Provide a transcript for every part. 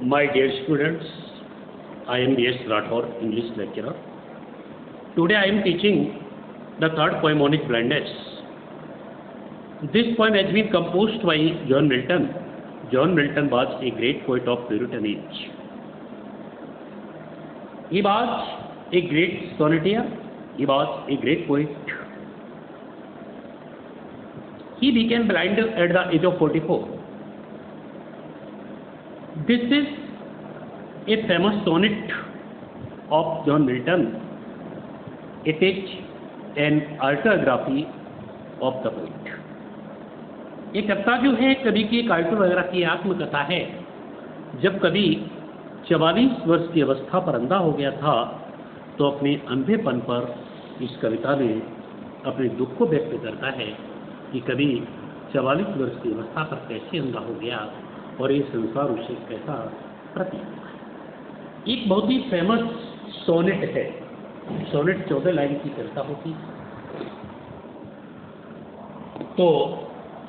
My dear students, I am B.S. Rathore, English lecturer. Today I am teaching the third poem on blindness. This poem has been composed by John Milton. John Milton was a great poet of Puritan age. He was a great sonneteer. He was a great poet. He became blind at the age of 44. This is a famous sonnet of John Milton. It is an autobiography of the poet. ये कविता जो है कवि की एक autobiography आत्मकथा है। जब कवि 44 वर्ष की अवस्था पर अंधा हो गया था तो अपने अंधेपन पर इस कविता में अपने दुख को व्यक्त करता है कि कवि 44 वर्ष की अवस्था पर कैसे अंधा हो गया और ये संसार उसे कैसा प्रतीत हुआ। एक बहुत ही फेमस सोनेट है। सोनेट 14 लाइन की कविता होती। तो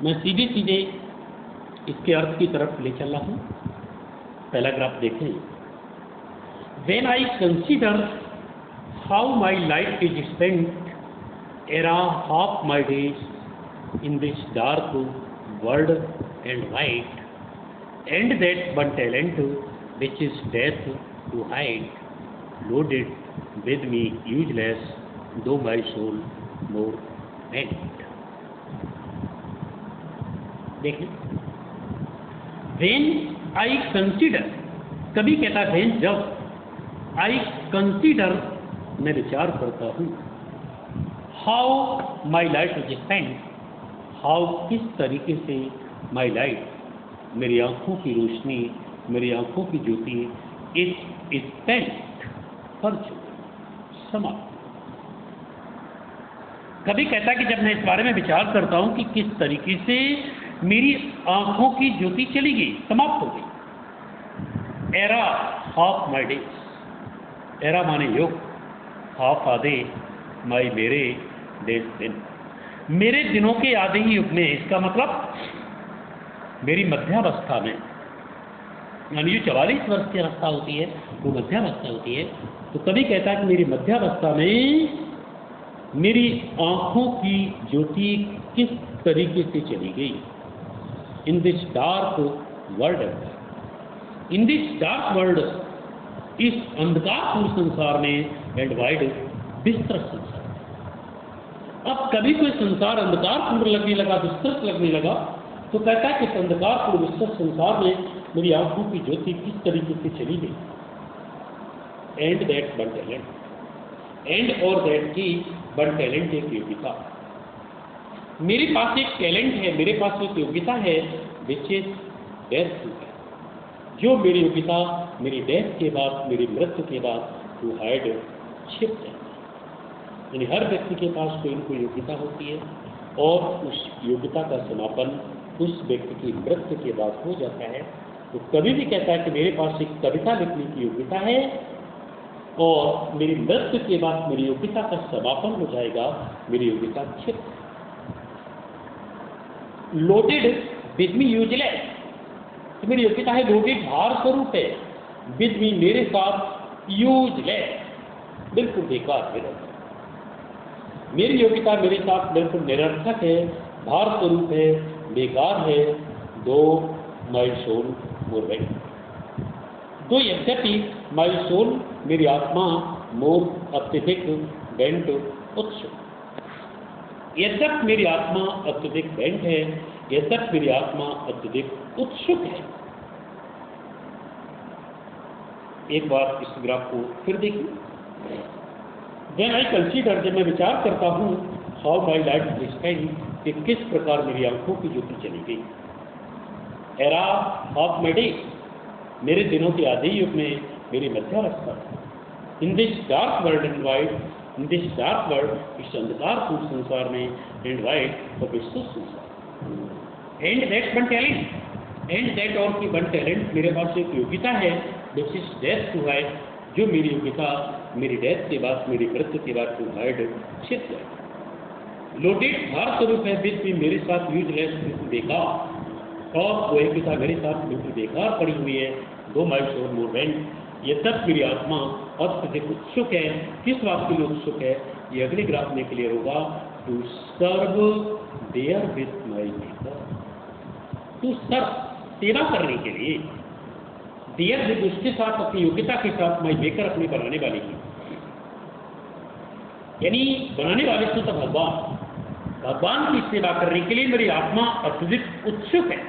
मैं सीधे सीधे इसके अर्थ की तरफ ले चला हूँ। पहला ग्राफ देखें। When I consider how my life is spent, era half my days in this dark world and white, and that one talent which is death to hide, loaded with me useless, though my soul more bent. देखिए, When I consider, कभी कहता है जब I consider, मैं विचार करता हूँ, how my life is spent, how किस तरीके से my life, मेरी आँखों की रोशनी, मेरी आँखों की ज्योति is spent, खर्च समाप्त। कभी कहता है कि जब मैं इस बारे में विचार करता हूँ कि किस तरीके से मेरी आंखों की ज्योति चली गई, समाप्त हो गई। Era half my days, era माने युग, हाफ आधे, माई मेरे डेज दिन, मेरे दिनों के आधे ही युग में। इसका मतलब मेरी मध्यावस्था में, यानी जो 44 वर्ष की अवस्था होती है वो मध्यावस्था होती है। तो कभी कहता है कि मेरी मध्यावस्था में मेरी आंखों की ज्योति किस तरीके से चली गई। In this dark world, in this dark world, इस अंधकारपूर्ण संसार में एंड वाइड विस्तृत संसार। अब कभी कोई संसार अंधकारपूर्ण लगने लगा, विस्तृत लगने लगा, तो कहता है कि इस अंधकारपूर्ण विस्तृत संसार में मेरी आंखों की ज्योति किस तरीके से चली गई। And that one talent, and और दैट की वन टैलेंट एक योग्यता। मेरे पास एक टैलेंट है, मेरे पास एक योग्यता है, विच इज डेथ, जो मेरी योग्यता मेरी डेथ के बाद, मेरी मृत्यु के बाद टू हाइड छिप जाती है। यानी हर व्यक्ति के पास कोई न कोई योग्यता होती है और उस योग्यता का समापन उस व्यक्ति की मृत्यु के बाद हो जाता है। तो कभी भी कहता है कि मेरे पास एक कविता लिखने की योग्यता है और मेरी मृत्यु के बाद मेरी योग्यता का समापन हो जाएगा, मेरी योग्यता छिप। लोडेड विद मी यूजलेस, तो मेरी योग्यता है लोडेड, भार स्वरूप है, विद मी मेरे साथ, यूजलेस बिल्कुल बेकार निरर्थक। मेरी योग्यता मेरे साथ बिल्कुल निरर्थक है, भार स्वरूप है, बेकार है। दो माई सोल मोर बेंट, दो यद्यपि माई सोल मेरी आत्मा मोर अत्यधिक बेंट उत्सुक, यद्यप मेरी आत्मा अत्यधिक बेंट है, यद्यप मेरी आत्मा अत्यधिक उत्सुक है। एक बार इस ग्राफ को फिर देखिए। When I consider, जब मैं विचार करता हूँ, how my life is spent, कि किस प्रकार मेरी आंखों की ज्योति चली गई। एरा ऑफ माई डेज, मेरे दिनों के आधे युग में मेरी मध्यावस्था। In this dark world and wide, in this dark world, इस अंधकारपूर्ण संसार में एंड वाइड और विस्तृत संसार। And that one talent, and that और की वन टैलेंट, मेरे पास एक योग्यता है which is death to hide, जो मेरी योग्यता मेरी डेथ के बाद, मेरी मृत्यु के बाद टू हाइड छिप जाए। लोडेड भार स्वरूप है, विद भी मेरे साथ यूजलेस, बेकार। और कोई पिता मेरे साथ बिल्कुल बेकार पड़ी हुई है, 2 माइल्स और मोर रेंट। ये तब मेरी आत्मा अत्यधिक उत्सुक है। किस बात के लिए उत्सुक है, ये अगले ग्राफ में क्लियर होगा। To serve there with my maker, to serve, सेवा करने के लिए, देयर विथ, उसके साथ, अपनी योग्यता के साथ, माई मेकर, अपने बनाने वाले की, यानी बनाने वाले से तो भगवान की सेवा करने के लिए मेरी आत्मा अत्यधिक उत्सुक है।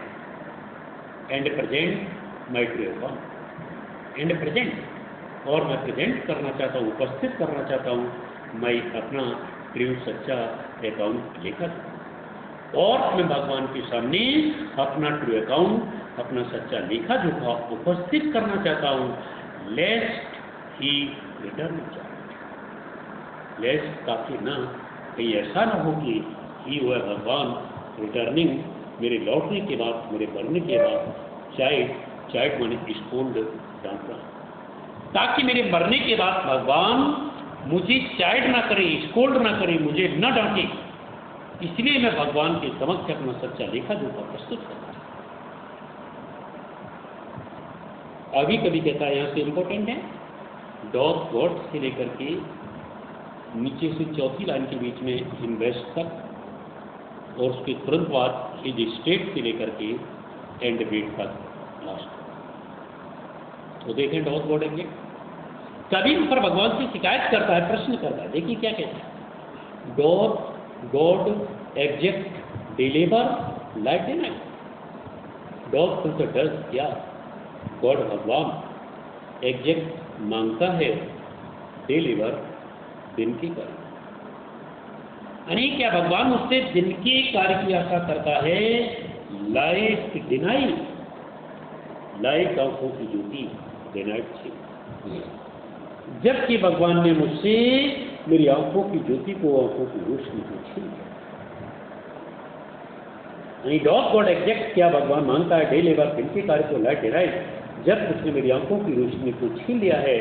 And present my true account, and present, और मैं प्रेजेंट करना चाहता हूँ, उपस्थित करना चाहता हूँ, मैं अपना ट्रू सच्चा अकाउंट लेकर, और मैं भगवान के सामने अपना ट्रू अकाउंट, अपना सच्चा लेखा जोखा उपस्थित करना चाहता हूँ। लेस्ट ही रिटर्न, लेस्ट ताकि ना कहीं ऐसा ना हो कि ही हुआ भगवान रिटर्निंग, मेरे लौटने के बाद, मेरे मरने के बाद, चाइल्ड माने स्कूल्ड, डांटना, ताकि मेरे मरने के बाद भगवान मुझे चाइल्ड ना करे, स्कूल्ड ना करे, मुझे न डांटे। इसलिए मैं भगवान के समक्ष अपना सच्चा लेखा जोखा प्रस्तुत करता हूं। अभी कभी कहता है, यहां से इंपॉर्टेंट है, डॉट गॉड से लेकर के नीचे से चौथी लाइन के बीच में इन्वेस्ट तक, और उसके तुरंत बाद हिज स्टेट से लेकर के एंड वेट तक लास्ट। तो देखें डॉट गॉड एग्जेक्ट, कभी पर भगवान से शिकायत करता है, प्रश्न करता है। देखिए क्या कहता है, God exact deliver light and night. God तुमसे डर क्या, गॉड भगवान एग्जेक्ट मांगता है, डिलीवर दिन की कार्य, यानी क्या भगवान उससे दिन के कार्य की आशा करता है। लाइट डिनाई, लाइट आंखों की ज्योति, डिनाइट से, जबकि भगवान ने मुझसे मेरी आंखों की ज्योति को, आंखों की रोशनी को छीन लिया। यानी डॉट गॉड एग्जैक्ट क्या भगवान मांगता है, डे लेबर दिन के कार्य को, लाइट डिनाई, जब उसने मेरी आंखों की रोशनी को छीन लिया है।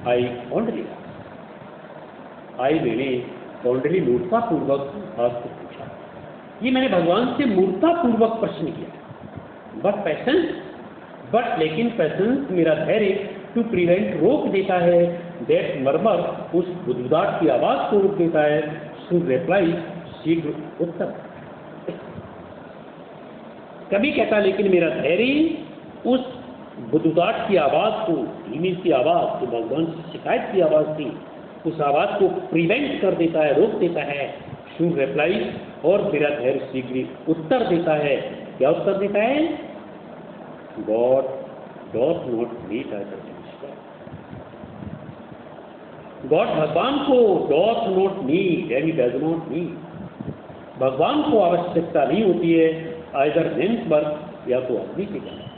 आई कौंडली, आई मैंने कौंडली मूर्खतापूर्वक आपको पूछा, ये मैंने भगवान से मूर्खतापूर्वक प्रश्न किया। बट पैसेंस, बट लेकिन पैसेंस, मेरा धैर्य, टू प्रिवेंट, रोक देता है, दैट मर्मर, उस बुदबुदाहट की आवाज को रोक देता है, शुड रिप्लाई, शीघ्र उत्तर। कभी कहता लेकिन मेरा धैर्य उस बुदबुदाहट की आवाज को, धीमी सी आवाज, जो भगवान से शिकायत की आवाज थी, उस आवाज को प्रिवेंट कर देता है, रोक देता है, शुड रिप्लाई, और मेरा धैर्य शीघ्र उत्तर देता है। क्या उत्तर देता है, God doth not need either, God भगवान को डॉट नॉट नीड, यानी डज नॉट नीड, भगवान को आवश्यकता नहीं होती है आइदर मेंस बर्थ, या तो अग्नि के कारण,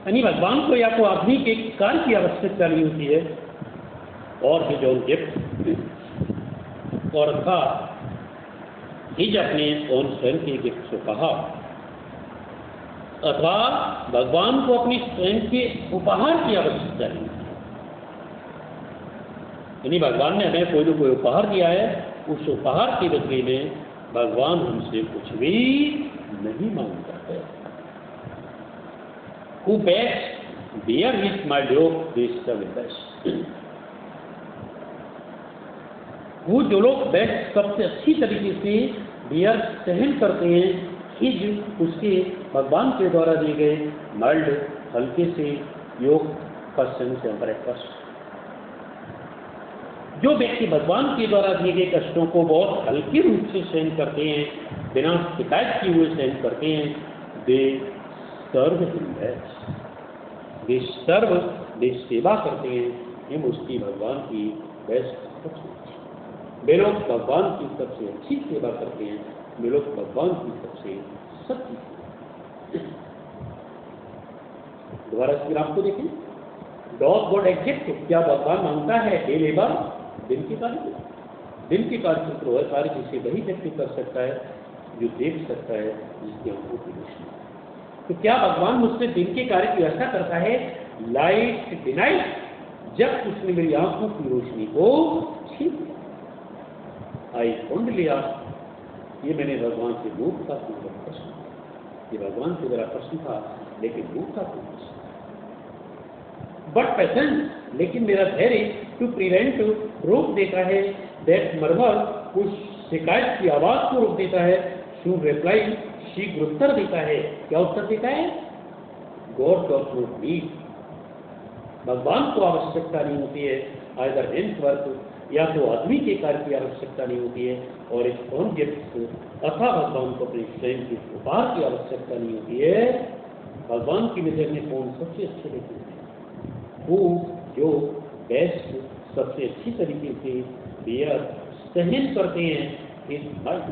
यानी भगवान को या तो अग्नि के कार्य की आवश्यकता नहीं होती है, और हिज ओन गिफ्ट, और था हिज अपने ओन स्वयं के गिफ्ट को कहा, अथवा भगवान को अपनी स्वयं के उपहार की आवश्यकता नहीं, यानी भगवान ने हमें कोई न कोई उपहार दिया है, उस उपहार के बदले में भगवान हमसे कुछ भी नहीं मांगता है। Who best bear with my yoke, they serve best. वो जो लोग बेस्ट, सबसे अच्छी तरीके से बियर सहन करते हैं, हिज, उसके भगवान के द्वारा दिए गए, माइल्ड, हल्के से, योग, कष्ट से कष्ट। जो व्यक्ति भगवान के द्वारा दिए गए कष्टों को बहुत हल्के रूप से सहन करते हैं, बिना शिकायत किए हुए सहन करते हैं, दे सर्व हिम बेस्ट, वे सर्व, वे सेवा करते हैं, हिम, उसकी, भगवान की बेस्ट, सबसे अच्छी। वे लोग भगवान की सबसे अच्छी सेवा करते हैं, वे लोग भगवान की सबसे सच्ची। दोबारा इस ग्राफ को देखें, डॉट गॉड एग्जेक्ट, क्या भगवान मांगता है, डे लेबर दिन के कार्य, दिन के कार्य से वह कार्य जिसे वही व्यक्ति कर सकता है जो देख सकता है, जिसकी आंखों की रोशनी। तो क्या भगवान मुझसे दिन के कार्य की ऐसा करता है, लाइट डिनाइट, जब उसने मेरी आंखों की रोशनी को छीन लिया। आई ओनली आस्क, ये मैंने भगवान से मूर्खता पूर्वक प्रश्न, ये भगवान से मेरा प्रश्न था, लेकिन मूर्खता पूर्वक। बट पेशेंट, लेकिन मेरा धैर्य टू प्रिवेंट रोक देता है, दैट मर्मर उस शिकायत की आवाज को रोक देता है, शू रिप्लाई शीघ्र उत्तर देता है। क्या उत्तर देता है? गॉड डज नॉट नीड, भगवान को आवश्यकता नहीं होती है आइदर हेल्थ वर्क, या तो आदमी के कार्य की आवश्यकता नहीं होती है, और इस ओन गिफ्ट अथा भगवान को अपने स्वयं के उपहार की आवश्यकता नहीं होती है। भगवान की नजर में कौन सबसे अच्छे लेते हैं? वो जो बेस्ट सबसे अच्छी तरीके से बेयर सहन करते हैं, इस माइल्ड,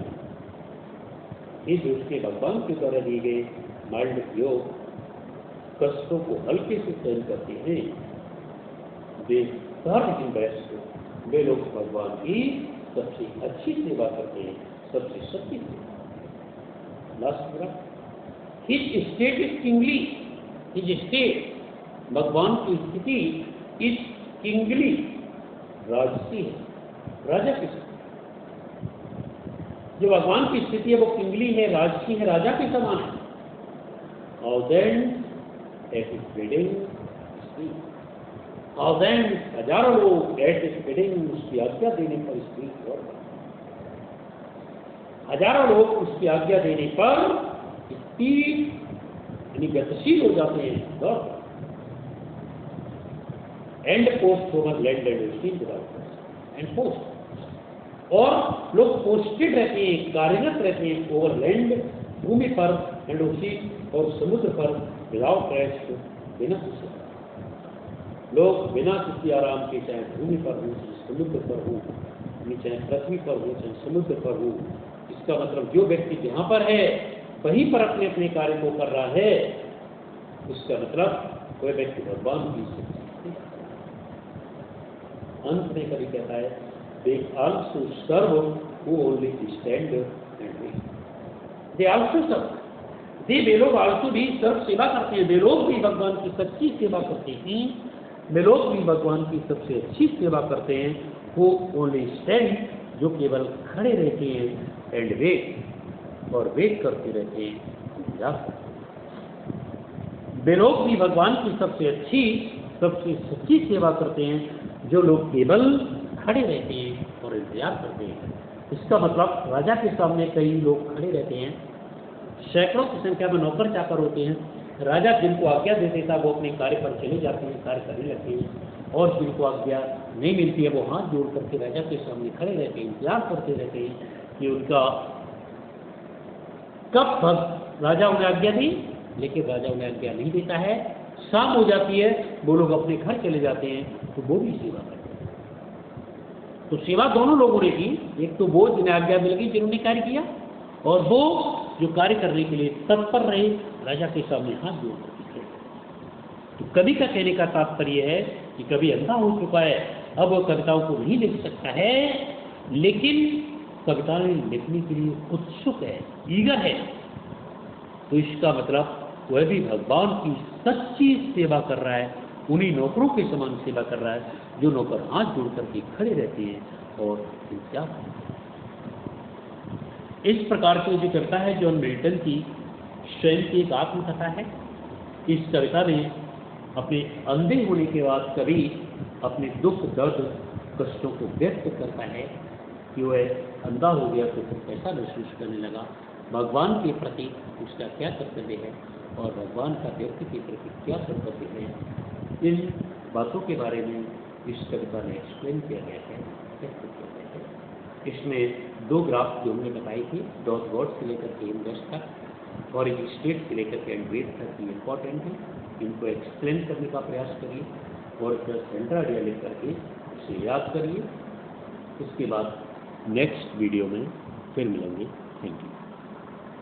इस उसके भगवान के द्वारा दिए गए माइल्ड योग कष्टों को हल्के से सहन करते हैं, वे सर्व बेस्ट, वे लोग भगवान की सबसे अच्छी सेवा करते हैं, सबसे सच्ची सेवा। लास्ट पूरा, his state is kingly, his state, भगवान की स्थिति इज किंगली, राजसी है, राजा की स्थिति। जो भगवान की स्थिति है वो किंगली है, राजसी है, राजा के समान है। और देन एट इज बिडिंग, हजारों लोग एट इज बिडिंग, उसकी आज्ञा देने पर स्पीक, हजारों लोग उसकी आज्ञा देने पर स्पीड यानी गतिशील हो जाते हैं, दौड़। And post over land and sea and post, और लोग पोस्टेड रहते हैं, कार्यरत रहते हैं ओवर लैंड भूमि पर, एंड सी और समुद्र पर, विदाउट रेस्ट, बिना किसी, लोग बिना किसी आराम के, चाहे भूमि पर हो, चाहे समुद्र पर हो, चाहे पृथ्वी पर हो, चाहे समुद्र पर हो। इसका मतलब जो व्यक्ति जहां पर है वहीं पर अपने अपने कार्य को कर रहा है, उसका मतलब वह व्यक्ति भगवान की शक्ति। अंत में कभी कहता है, they also serve who only stand and wait, they also serve, वे लोग आल्सो भी सर्व सेवा करते हैं, वे लोग भी भगवान की सच्ची सेवा करते हैं, वे लोग भी भगवान की सबसे अच्छी सेवा करते हैं, वो ओनली स्टैंड, जो केवल खड़े रहते हैं, एंड वेट, और वेट करते रहते हैं, वे लोग भी भगवान की सबसे अच्छी सबसे सच्ची सेवा करते हैं, जो लोग केवल खड़े रहते हैं और इंतजार करते हैं। इसका मतलब राजा के सामने कई लोग खड़े रहते हैं, सैकड़ों की संख्या में नौकर चाकर होते हैं, राजा जिनको आज्ञा दे देता वो अपने कार्य पर चले जाते हैं, कार्य करने लगते हैं, और जिनको आज्ञा नहीं मिलती है वो हाथ जोड़ करके राजा के सामने खड़े रहते हैं, इंतजार करते रहते हैं कि उनका कब राजा उन्हें आज्ञा दी, लेकिन राजा उन्हें आज्ञा नहीं देता है। शाम हो जाती है, वो लोग अपने घर चले जाते हैं, तो वो भी सेवा करते हैं। तो सेवा दोनों लोगों ने की, एक तो वो जिन्हें आज्ञा मिल गई, जिन्होंने कार्य किया, और वो जो कार्य करने के लिए तत्पर रहे, राजा के सामने हाथ जोड़ करके। तो कवि का कहने का तात्पर्य है कि कवि अंधा हो चुका है, अब वो कविताओं को नहीं लिख सकता है, लेकिन कविताएं लिखने के लिए उत्सुक है, ईगर है। तो इसका मतलब वह भी भगवान की सच्ची सेवा कर रहा है, उन्हीं नौकरों के समान सेवा कर रहा है, जो नौकर हाथ जोड़ करके खड़े रहते हैं और इंतजार करते हैं। इस प्रकार से जो कविता है जॉन मिल्टन की स्वयं की एक आत्मकथा है। इस कविता में अपने अंधे होने के बाद कवि अपने दुख दर्द कष्टों को व्यक्त करता है कि वह अंधा हो गया तो फिर कैसा महसूस करने लगा, भगवान के प्रति उसका क्या कर्तव्य है और भगवान का व्यक्ति के प्रति क्या कर्तव्य है। इन बातों के बारे में इस कविता में एक्सप्लेन किया गया है, व्यक्त किया गया है। इसमें दो ग्राफ जो हमने बताई थी, डॉट गॉड से लेकर के इनवेस्ट तक और एक स्टेट से लेकर के एंड्रेड तक की इम्पोर्टेंट है। इनको एक्सप्लेन करने का प्रयास करिए और इसका सेंटर आइडिया लेकर के उसे याद करिए। उसके बाद नेक्स्ट वीडियो में फिर मिलेंगे। Thank you.